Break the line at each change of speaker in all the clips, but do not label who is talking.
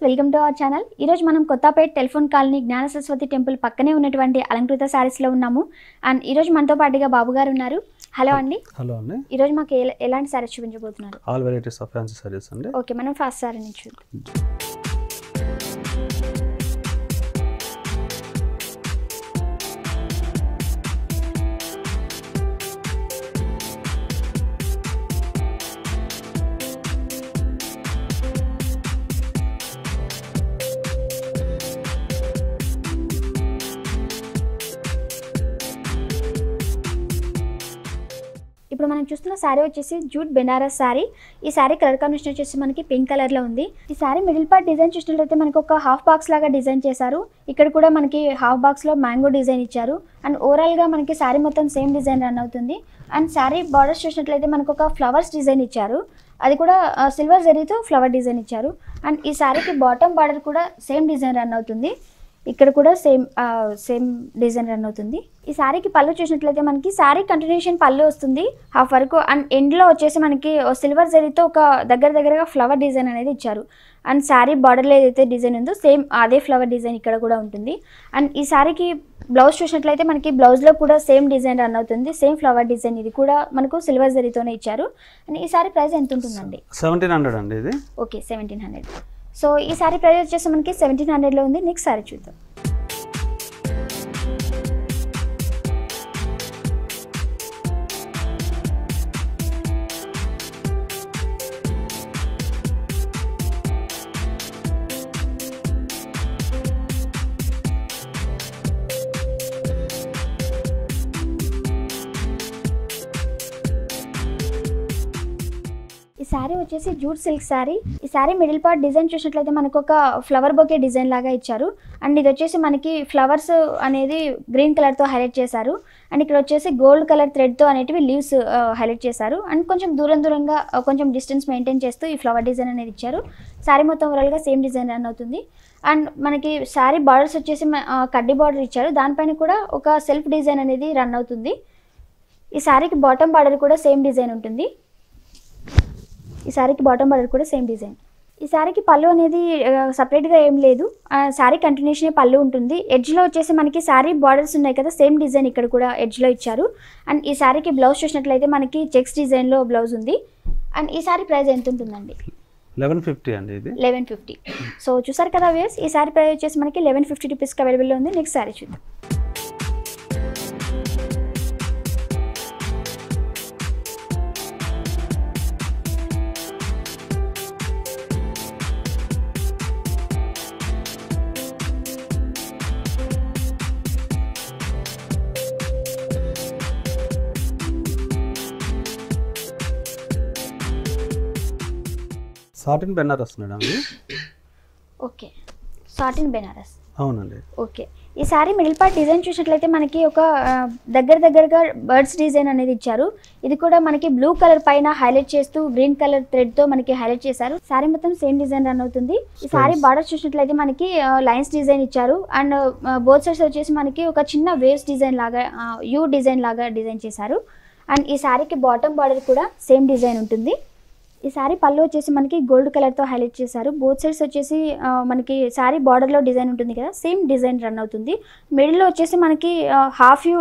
Welcome to our channel. ఈ రోజు మనం కొత్తపేట టెలిఫోన్ కాలనీ జ్ఞాన సరస్వతి టెంపుల్ పక్కనే ఉన్నటువంటి అలంకృత సారీస్ లో ఉన్నాము. అండ్ ఈ రోజు మనతో పాటుగా బాబు గారు ఉన్నారు. హలో అండి.
హలో అండి.
ఈ రోజు మాకు ఎలాంటి సారీస్ చూపించబోతున్నారు?
All varieties of fancy saris అండి.
ఓకే, మనం ఫస్ట్ సారీ నుంచి చూద్దాం. ఇప్పుడు మనం చూస్తున్న శారీ వచ్చేసి జూట్ బెనారస్ శారీ. ఈ శారీ కలర్ కాంబినేషన్ వచ్చేసి మనకి పింక్ కలర్ లో ఉంది. ఈ శారీ మిడిల్ పార్ట్ డిజైన్ చూసినట్లయితే మనకి ఒక హాఫ్ బాక్స్ లాగా డిజైన్ చేశారు. ఇక్కడ కూడా మనకి హాఫ్ బాక్స్ లో మ్యాంగో డిజైన్ ఇచ్చారు. అండ్ ఓవరాల్ గా మనకి శారీ మొత్తం సేమ్ డిజైన్ రన్ అవుతుంది. అండ్ శారీ బార్డర్స్ చూసినట్లయితే మనకు ఒక ఫ్లవర్స్ డిజైన్ ఇచ్చారు. అది కూడా సిల్వర్ జరీతో ఫ్లవర్ డిజైన్ ఇచ్చారు. అండ్ ఈ శారీకి బాటమ్ బార్డర్ కూడా సేమ్ డిజైన్ రన్ అవుతుంది. ఇక్కడ కూడా సేమ్ డిజైన్ రన్ అవుతుంది. ఈ శారీకి పళ్ళు చూసినట్లయితే మనకి శారీ కంటిన్యూషన్ పళ్ళు వస్తుంది హాఫ్ వరకు. అండ్ ఎండ్లో వచ్చేసి మనకి సిల్వర్ జరీతో ఒక దగ్గరగా ఫ్లవర్ డిజైన్ అనేది ఇచ్చారు. అండ్ శారీ బార్డర్లో ఏదైతే డిజైన్ ఉందో సేమ్ అదే ఫ్లవర్ డిజైన్ ఇక్కడ కూడా ఉంటుంది. అండ్ ఈ శారీకి బ్లౌజ్ చూసినట్లయితే మనకి బ్లౌజ్లో కూడా సేమ్ డిజైన్ రన్ అవుతుంది. సేమ్ ఫ్లవర్ డిజైన్ ఇది కూడా మనకు సిల్వర్ జరీతోనే ఇచ్చారు. అండ్ ఈ శారీ ప్రైస్ ఎంత ఉంటుందండి?
1700 అండి ఇది.
ఓకే, 1700. సో ఈ శారీ ప్రైస్ వచ్చేసి మనకి 1700లో ఉంది. నెక్స్ట్ శారీ చూద్దాం. ఈ శారీ వచ్చేసి జూట్ సిల్క్ శారీ. ఈ శారీ మిడిల్ పార్ట్ డిజైన్ చూసినట్లయితే మనకు ఒక ఫ్లవర్ బొకే డిజైన్ లాగా ఇచ్చారు. అండ్ ఇది వచ్చేసి మనకి ఫ్లవర్స్ అనేది గ్రీన్ కలర్తో హైలైట్ చేశారు. అండ్ ఇక్కడ వచ్చేసి గోల్డ్ కలర్ థ్రెడ్తో అనేటివి లీవ్స్ హైలైట్ చేశారు. అండ్ కొంచెం దూరంగా కొంచెం డిస్టెన్స్ మెయింటైన్ చేస్తూ ఈ ఫ్లవర్ డిజైన్ అనేది ఇచ్చారు. శారీ మొత్తం ఓవరాల్గా సేమ్ డిజైన్ రన్ అవుతుంది. అండ్ మనకి శారీ బార్డర్స్ వచ్చేసి కడ్డీ బార్డర్ ఇచ్చారు. దానిపైన కూడా ఒక సెల్ఫ్ డిజైన్ అనేది రన్ అవుతుంది. ఈ శారీకి బాటమ్ బార్డర్ కూడా సేమ్ డిజైన్ ఉంటుంది. ఈ శారీకి బాటమ్ బార్డర్ కూడా సేమ్ డిజైన్. ఈ శారీకి పళ్ళు అనేది సపరేట్గా ఏం లేదు. శారీ కంటిన్యూషనే పళ్ళు ఉంటుంది. ఎడ్జ్లో వచ్చేసి మనకి శారీ బార్డర్స్ ఉన్నాయి కదా, సేమ్ డిజైన్ ఇక్కడ కూడా ఎడ్జ్లో ఇచ్చారు. అండ్ ఈ శారీకి బ్లౌజ్ చూసినట్లయితే మనకి చెక్స్ డిజైన్లో బ్లౌజ్ ఉంది. అండ్ ఈ శారీ ప్రైస్ ఎంత ఉంటుందండి?
1150 అండి ఇది.
1150. సో చూసారు కదా వ్యూయర్స్, ఈ శారీ ప్రైస్ వచ్చేసి మనకి 1150 రూపీస్కి అవైలబుల్లో ఉంది. నెక్స్ట్ శారీ చూద్దాం.
సాటిన్ బెనారస్ మేడం ఇది.
Okay, satin Banaras.
అవునండి.
ఓకే, ఈ శారీ మిడిల్ పార్ట్ డిజైన్ చూసినట్లయితే మనకి ఒక దగ్గరగా బర్డ్స్ డిజైన్ అనేది ఇచ్చారు. ఇది కూడా మనకి బ్లూ కలర్ పైన హైలైట్ చేస్తూ గ్రీన్ కలర్ థ్రెడ్తో మనకి హైలైట్ చేశారు. శారీ మొత్తం సేమ్ డిజైన్ రన్ అవుతుంది. ఈ శారీ బార్డర్ చూసినట్లయితే మనకి లైన్స్ డిజైన్ ఇచ్చారు. అండ్ బోత్ సైడ్స్ వచ్చేసి మనకి ఒక చిన్న వేవ్స్ డిజైన్ లాగా యూ డిజైన్ లాగా డిజైన్ చేశారు. అండ్ ఈ శారీకి బాటమ్ బార్డర్ కూడా సేమ్ డిజైన్ ఉంటుంది. ఈ శారీ పళ్ళు వచ్చేసి మనకి గోల్డ్ కలర్తో హైలైట్ చేశారు. బోత్ సైడ్స్ వచ్చేసి మనకి శారీ బార్డర్లో డిజైన్ ఉంటుంది కదా, సేమ్ డిజైన్ రన్ అవుతుంది. మిడిల్లో వచ్చేసి మనకి హాఫ్ యూ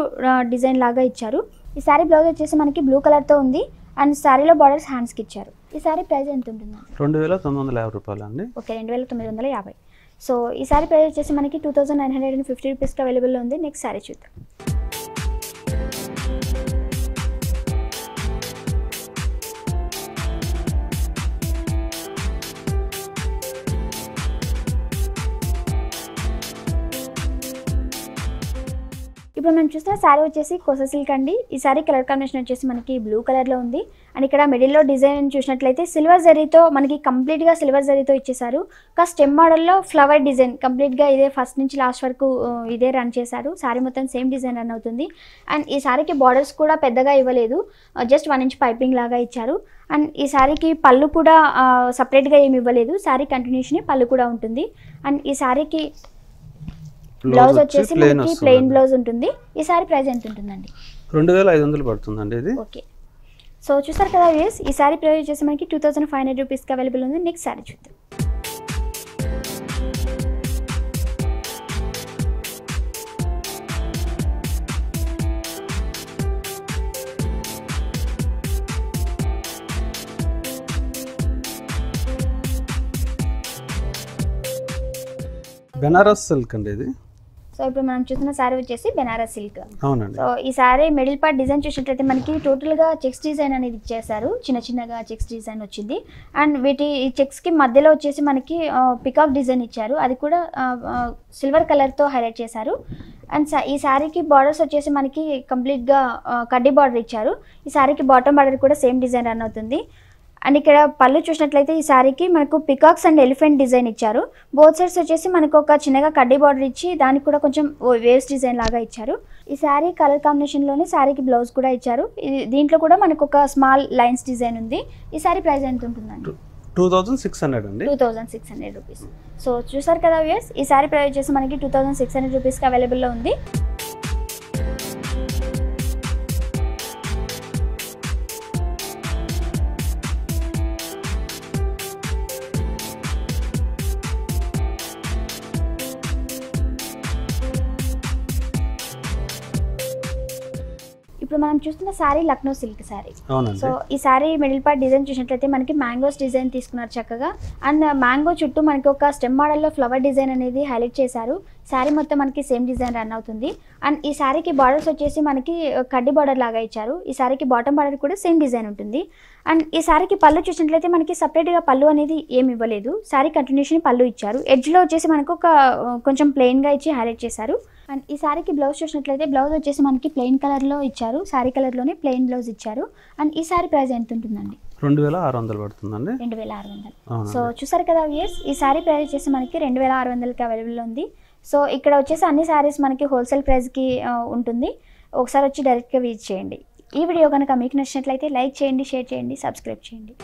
డిజైన్ లాగా ఇచ్చారు. ఈ శారీ బ్లౌజ్ వచ్చేసి మనకి బ్లూ కలర్తో ఉంది. అండ్ శారీలో బార్డర్స్ హ్యాండ్స్కి ఇచ్చారు. ఈ శారీ ప్రైస్ ఎంత ఉంటుంది?
2950 రూపాయలు అండి.
ఓకే, 2950. సో ఈ శారీ ప్రైస్ వచ్చేసి మనకి 2950 రూపీస్కి అవైలబుల్లో ఉంది. నెక్స్ట్ శారీ చూద్దాం. ఇప్పుడు మనం చూస్తున్న శారీ వచ్చేసి కోసా సిల్క్ అండి. ఈ శారీ కలర్ కాంబినేషన్ వచ్చేసి మనకి బ్లూ కలర్లో ఉంది. అండ్ ఇక్కడ మిడిల్లో డిజైన్ చూసినట్లయితే సిల్వర్ జరీతో మనకి కంప్లీట్గా సిల్వర్ జరీతో ఇచ్చేసారు. ఒక స్టెమ్ మోడల్లో ఫ్లవర్ డిజైన్ కంప్లీట్గా ఇదే ఫస్ట్ నుంచి లాస్ట్ వరకు ఇదే రన్ చేశారు. శారీ మొత్తం సేమ్ డిజైన్ రన్ అవుతుంది. అండ్ ఈ శారీకి బార్డర్స్ కూడా పెద్దగా ఇవ్వలేదు, జస్ట్ 1 ఇంచ్ పైపింగ్ లాగా ఇచ్చారు. అండ్ ఈ శారీకి పళ్ళు కూడా సపరేట్గా ఏమి ఇవ్వలేదు. శారీ కంటిన్యూషన్ పళ్ళు కూడా ఉంటుంది. అండ్ ఈ శారీకి బ్లౌజ్ వచ్చేసి మనకి ప్లెయిన్ బ్లౌజ్ ఉంటుంది. ఈ సారీ ప్రైస్ ఎంత ఉంటుందండి?
2500 పడుతుందండి ఇది.
ఓకే, సో చూసారు కదా వ్యూయర్స్, ఈ సారీ ప్రైస్ వచ్చేసి మనకి 2500 రూపీస్కి అవైలబుల్ ఉంది. నెక్స్ట్ సారీ చూద్దాం.
బెనారస్ సిల్క్ అండి ఇది.
సో ఇప్పుడు మనం చూస్తున్న శారీ వచ్చేసి బెనారస్ సిల్క్.
అవునండి.
సో ఈ శారీ మిడిల్ పార్ట్ డిజైన్ చూసినట్లయితే మనకి టోటల్గా చెక్స్ డిజైన్ అనేది ఇచ్చేసారు, చిన్న చిన్నగా చెక్స్ డిజైన్ వచ్చింది. అండ్ ఈ చెక్స్కి మధ్యలో వచ్చేసి మనకి పికాక్ డిజైన్ ఇచ్చారు, అది కూడా సిల్వర్ కలర్తో హైలైట్ చేశారు. అండ్ ఈ శారీకి బార్డర్స్ వచ్చేసి మనకి కంప్లీట్గా కడ్డీ బార్డర్ ఇచ్చారు. ఈ శారీకి బాటమ్ బార్డర్ కూడా సేమ్ డిజైన్ రన్ అవుతుంది. అండ్ ఇక్కడ పళ్ళు చూసినట్లయితే ఈ శారీకి మనకు పికాక్స్ అండ్ ఎలిఫెంట్ డిజైన్ ఇచ్చారు. బోత్ సైడ్స్ వచ్చేసి మనకు ఒక చిన్నగా కడ్డీ బార్డర్ ఇచ్చి దానికి కూడా కొంచెం వేవ్స్ డిజైన్ లాగా ఇచ్చారు. ఈ శారీ కలర్ కాంబినేషన్లోనే శారీకి బ్లౌజ్ కూడా ఇచ్చారు. దీంట్లో కూడా మనకు ఒక స్మాల్ లైన్స్ డిజైన్ ఉంది. ఈ శారీ ప్రైస్ ఎంత ఉంటుందండి?
2600 అండి.
2600 రూపీస్. సో చూసారు కదా వ్యూయర్స్, ఈ శారీ ప్రైస్ వచ్చేసి మనకి 2600 రూపీస్కి అవైలబుల్లో ఉంది. ఇప్పుడు మనం చూస్తున్న శారీ లక్నో సిల్క్ శారీ. సో ఈ శారీ మిడిల్ పార్ట్ డిజైన్ చూసినట్లయితే మనకి మ్యాంగోస్ డిజైన్ తీసుకున్నారు చక్కగా. అండ్ మ్యాంగో చుట్టూ మనకి ఒక స్టెమ్ మోడల్లో ఫ్లవర్ డిజైన్ అనేది హైలైట్ చేశారు. శారీ మొత్తం మనకి సేమ్ డిజైన్ రన్ అవుతుంది. అండ్ ఈ శారీకి బార్డర్స్ వచ్చేసి మనకి కడ్డీ బార్డర్ లాగా ఇచ్చారు. ఈ శారీకి బాటమ్ బార్డర్ కూడా సేమ్ డిజైన్ ఉంటుంది. అండ్ ఈ శారీకి పళ్ళు చూసినట్లయితే మనకి సపరేట్గా పళ్ళు అనేది ఏమి ఇవ్వలేదు, శారీ కంటిన్యూషన్ పళ్ళు ఇచ్చారు. ఎడ్జ్లో వచ్చేసి మనకు ఒక కొంచెం ప్లెయిన్గా ఇచ్చి హైలైట్ చేశారు. అండ్ ఈ శారీకి బ్లౌజ్ చూసినట్లయితే బ్లౌజ్ వచ్చేసి మనకి ప్లెయిన్ కలర్లో ఇచ్చారు, శారీ కలర్లోనే ప్లెయిన్ బ్లౌజ్ ఇచ్చారు. అండ్ ఈ శారీ ప్రైస్ ఎంత ఉంటుందండి?
2600 పడుతుందండి.
2600. సో చూసారు కదా వ్యూయర్స్, ఈ శారీ ప్రైస్ వచ్చేసి మనకి 2600కి అవైలబుల్లో ఉంది. సో ఇక్కడ వచ్చేసి అన్ని శారీస్ మనకి హోల్సేల్ ప్రైస్కి ఉంటుంది. ఒకసారి వచ్చి డైరెక్ట్గా విజిట్ చేయండి. ఈ వీడియో కనుక మీకు నచ్చినట్లయితే లైక్ చేయండి, షేర్ చేయండి, సబ్స్క్రైబ్ చేయండి.